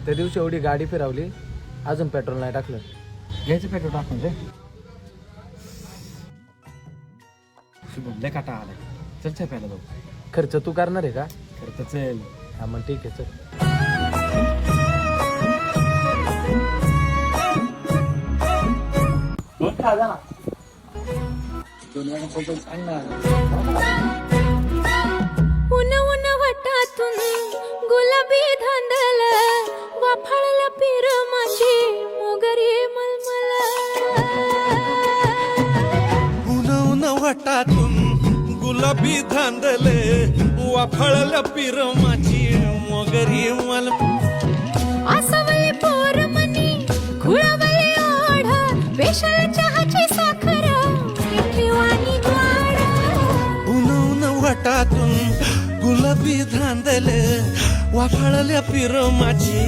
त्या दिवशी एवढी गाडी फिरवली, अजून पेट्रोल नाही टाकलं. घ्यायचं पेट्रोल टाकून रे. शुभम लय काटा आलाय. चल चल प्यायला जाऊ. खर्च तू करणार आहे का? खर्च चल. हा मग ठीक आहे, चल. उन उन वाटातून गुलाबी धांदल वाफाळला पिर माझी मोगरी मलमल. उन उन वाटातून गुलाबी धांदले वाफळल्या पिर माझी मोगरी मल. आसवली पोर मनी खुळवली ओढ पेशल चहाची साखर ठेवानी गोड. उन उन वाटातून गुलाबी धांदले वाफळल्या पिर माझी